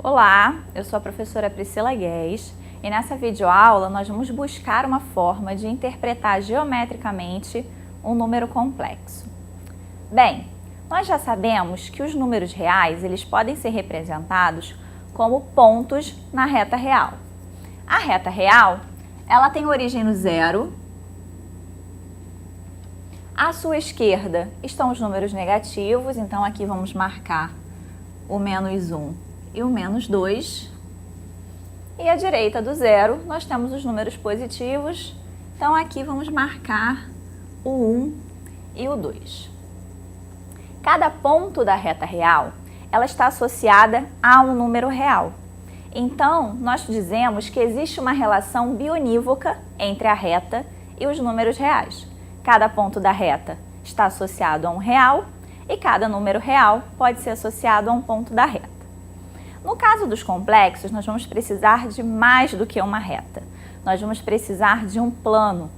Olá, eu sou a professora Priscila Guedes e nessa videoaula nós vamos buscar uma forma de interpretar geometricamente um número complexo. Bem, nós já sabemos que os números reais eles podem ser representados como pontos na reta real. A reta real ela tem origem no zero. À sua esquerda estão os números negativos, então aqui vamos marcar o menos 1 e o menos 2. E à direita do zero, nós temos os números positivos, então aqui vamos marcar o 1 e o 2. Cada ponto da reta real, ela está associada a um número real. Então, nós dizemos que existe uma relação bionívoca entre a reta e os números reais. Cada ponto da reta está associado a um real e cada número real pode ser associado a um ponto da reta. No caso dos complexos, nós vamos precisar de mais do que uma reta. Nós vamos precisar de um plano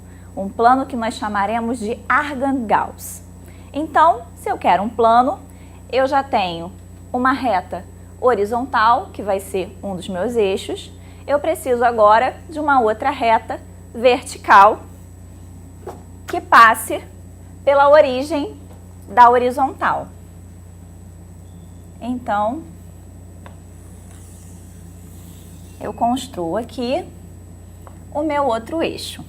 que nós chamaremos de Argand-Gauss. Então, se eu quero um plano, eu já tenho uma reta horizontal, que vai ser um dos meus eixos. Eu preciso agora de uma outra reta vertical que passe pela origem da horizontal. Então, eu construo aqui o meu outro eixo.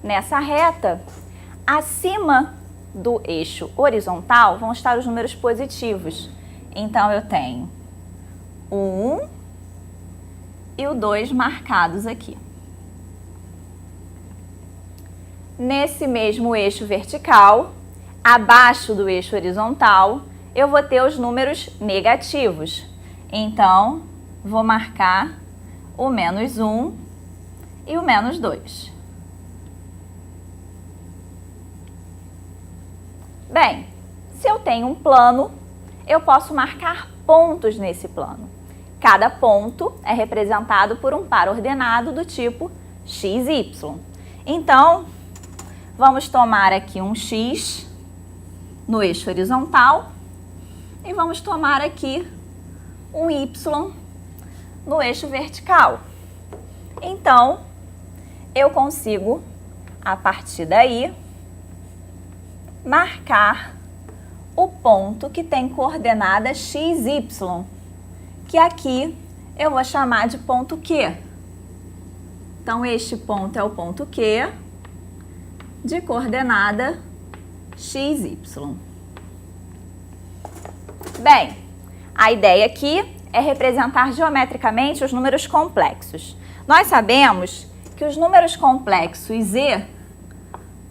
Nessa reta, acima do eixo horizontal vão estar os números positivos. Então, eu tenho o 1 e o 2 marcados aqui. Nesse mesmo eixo vertical, abaixo do eixo horizontal, eu vou ter os números negativos. Então, vou marcar o menos 1 e o menos 2. Bem, se eu tenho um plano, eu posso marcar pontos nesse plano. Cada ponto é representado por um par ordenado do tipo x, y. Então, vamos tomar aqui um x no eixo horizontal e vamos tomar aqui um y no eixo vertical. Então, eu consigo, a partir daí, marcar o ponto que tem coordenada x, y, que aqui eu vou chamar de ponto Q. Então, este ponto é o ponto Q de coordenada x, y. Bem, a ideia aqui é representar geometricamente os números complexos. Nós sabemos que os números complexos Z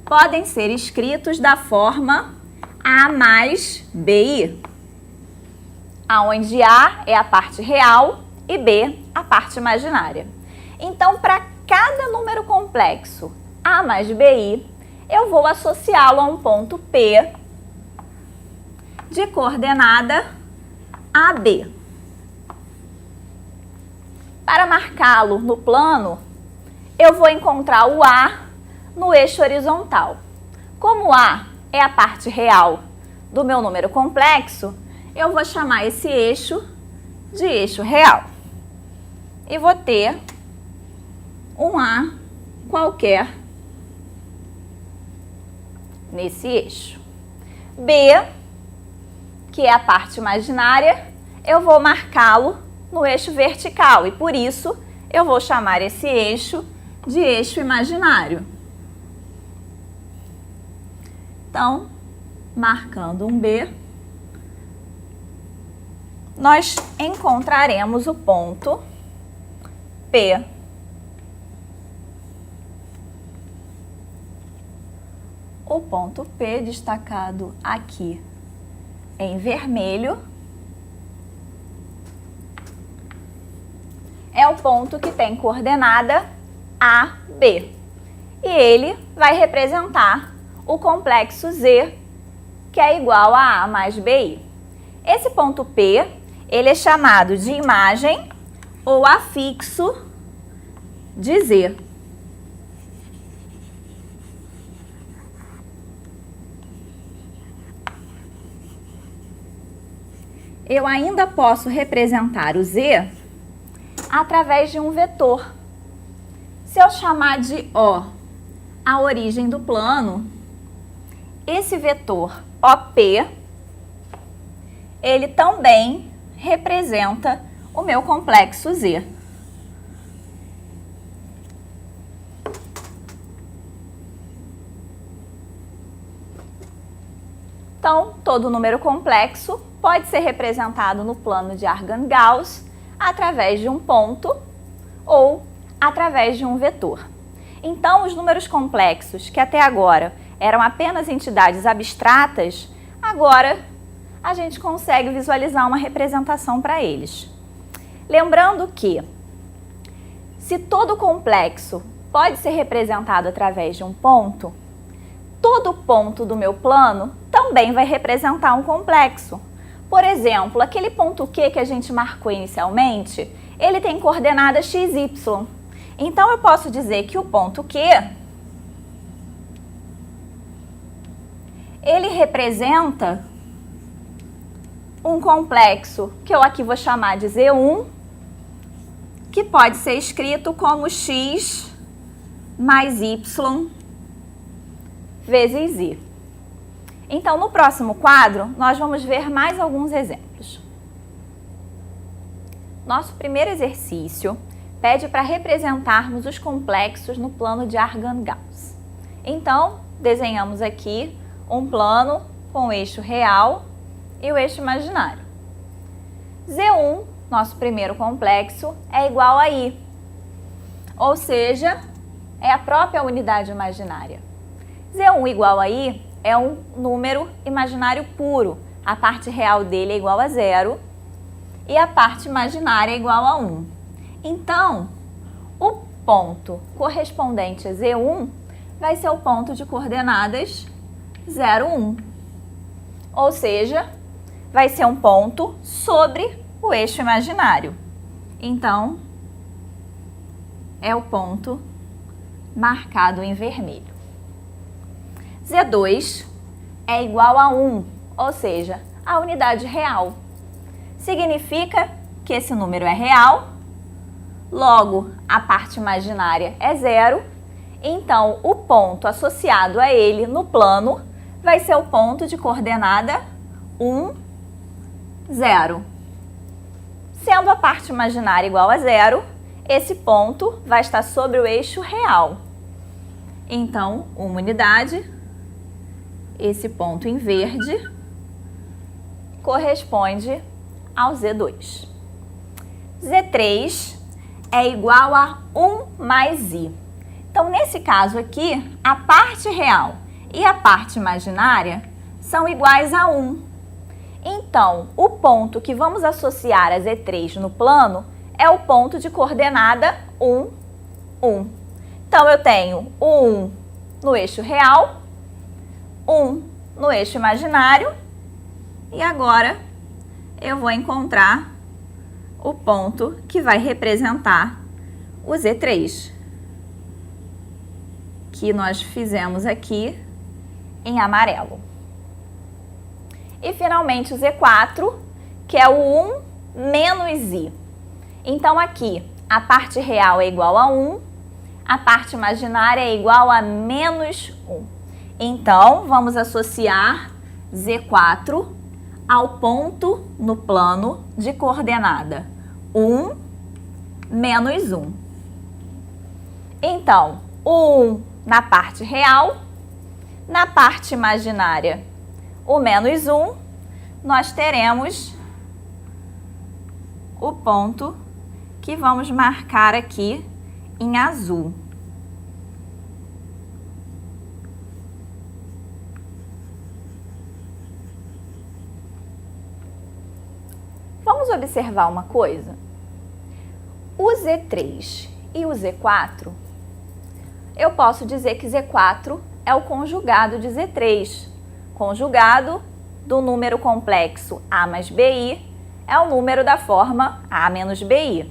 podem ser escritos da forma A mais BI, onde A é a parte real e B a parte imaginária. Então, para cada número complexo A mais BI, eu vou associá-lo a um ponto P de coordenada AB. Para marcá-lo no plano, eu vou encontrar o A no eixo horizontal. Como A é a parte real do meu número complexo, eu vou chamar esse eixo de eixo real. E vou ter um A qualquer nesse eixo. B, que é a parte imaginária, eu vou marcá-lo no eixo vertical e por isso eu vou chamar esse eixo de eixo imaginário. Então, marcando um B, nós encontraremos o ponto P. O ponto P destacado aqui em vermelho é o ponto que tem coordenada AB. E ele vai representar o complexo Z, que é igual a A mais BI. Esse ponto P, ele é chamado de imagem ou afixo de Z. eu ainda posso representar o z através de um vetor. Se eu chamar de O a origem do plano, esse vetor OP, ele também representa o meu complexo Z. Então, todo número complexo pode ser representado no plano de Argand-Gauss através de um ponto ou através de um vetor. Então, os números complexos, que até agora eram apenas entidades abstratas, agora a gente consegue visualizar uma representação para eles. Lembrando que, se todo complexo pode ser representado através de um ponto, todo ponto do meu plano também vai representar um complexo. Por exemplo, aquele ponto Q que a gente marcou inicialmente, ele tem coordenada x, y. Então, eu posso dizer que o ponto Q, ele representa um complexo que eu aqui vou chamar de Z1, que pode ser escrito como x mais y vezes z. Então, no próximo quadro, nós vamos ver mais alguns exemplos. Nosso primeiro exercício pede para representarmos os complexos no plano de Argand-Gauss. Então, desenhamos aqui um plano com o eixo real e o eixo imaginário. Z1, nosso primeiro complexo, é igual a I, ou seja, é a própria unidade imaginária. Z1 igual a I é um número imaginário puro. A parte real dele é igual a 0 e a parte imaginária é igual a 1. Então, o ponto correspondente a Z1 vai ser o ponto de coordenadas 0, 1. Ou seja, vai ser um ponto sobre o eixo imaginário. Então, é o ponto marcado em vermelho. Z2 é igual a 1, ou seja, a unidade real. Significa que esse número é real, logo a parte imaginária é 0, então o ponto associado a ele no plano vai ser o ponto de coordenada 1, 0. Sendo a parte imaginária igual a 0, esse ponto vai estar sobre o eixo real. Então, uma unidade, esse ponto em verde, corresponde ao Z2. Z3 é igual a 1 mais I. Então, nesse caso aqui, a parte real e a parte imaginária são iguais a 1. Então, o ponto que vamos associar a Z3 no plano é o ponto de coordenada 1, 1. Então, eu tenho o 1 no eixo real, 1 no eixo imaginário, e agora eu vou encontrar o ponto que vai representar o Z3, que nós fizemos aqui em amarelo. E finalmente o Z4, que é o 1 menos I. Então aqui a parte real é igual a 1, a parte imaginária é igual a menos 1. Então, vamos associar Z4 ao ponto no plano de coordenada 1 menos 1. Então, o 1 na parte real, na parte imaginária o menos 1, nós teremos o ponto que vamos marcar aqui em azul. Vamos observar uma coisa. O Z3 e o Z4, eu posso dizer que Z4 é o conjugado de Z3. Conjugado do número complexo A mais BI é o número da forma A menos BI.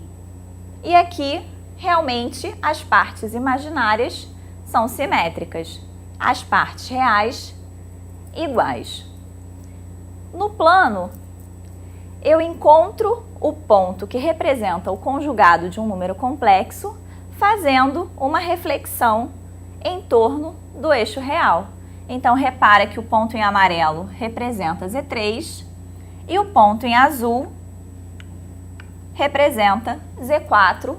E aqui, realmente, as partes imaginárias são simétricas. As partes reais, iguais. No plano, eu encontro o ponto que representa o conjugado de um número complexo fazendo uma reflexão em torno do eixo real. Então, repara que o ponto em amarelo representa Z3 e o ponto em azul representa Z4,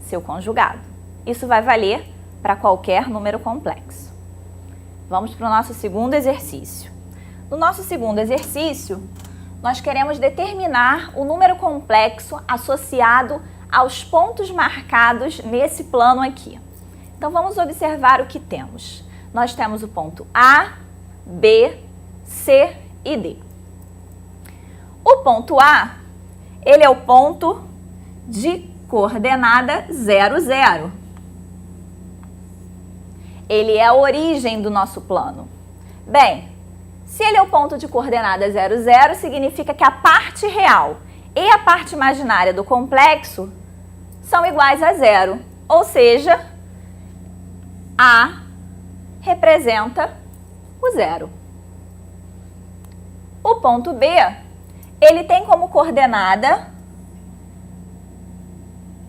seu conjugado. Isso vai valer para qualquer número complexo. Vamos para o nosso segundo exercício. No nosso segundo exercício, nós queremos determinar o número complexo associado aos pontos marcados nesse plano aqui. Então, vamos observar o que temos. Nós temos o ponto A, B, C e D. O ponto A, ele é o ponto de coordenada 0, 0. Ele é a origem do nosso plano. Bem, se ele é o ponto de coordenada 0, 0, significa que a parte real e a parte imaginária do complexo são iguais a 0. Ou seja, A representa o 0. O ponto B, ele tem como coordenada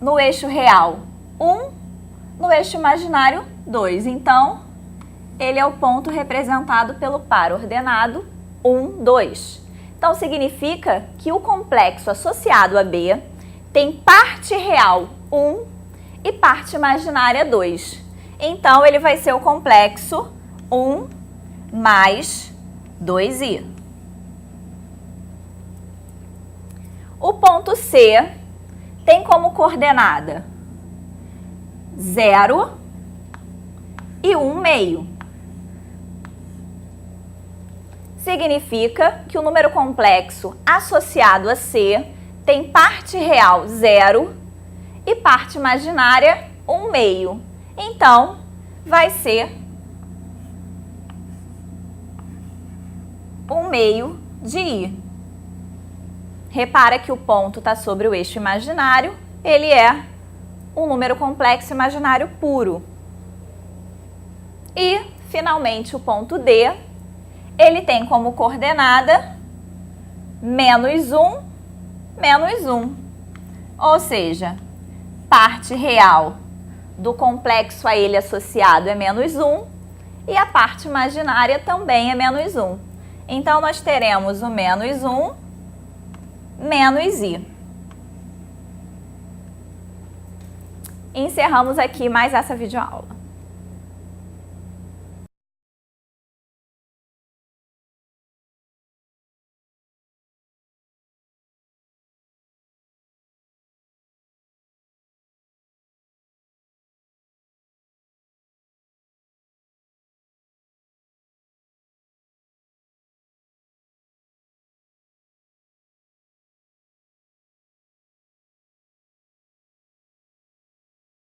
no eixo real 1, no eixo imaginário 2. Então, ele é o ponto representado pelo par ordenado 1, 2. Então, significa que o complexo associado a B tem parte real 1 e parte imaginária 2. Então, ele vai ser o complexo 1 mais 2i. O ponto C tem como coordenada 0 e 1 meio. Significa que o número complexo associado a C tem parte real 0 e parte imaginária 1 meio. Então, vai ser 1 meio de I. Repara que o ponto está sobre o eixo imaginário, ele é um número complexo imaginário puro. E, finalmente, o ponto D, ele tem como coordenada menos 1, menos 1. Ou seja, parte real do complexo a ele associado é menos 1 e a parte imaginária também é menos 1. Então, nós teremos o menos 1 menos i. Encerramos aqui mais essa videoaula.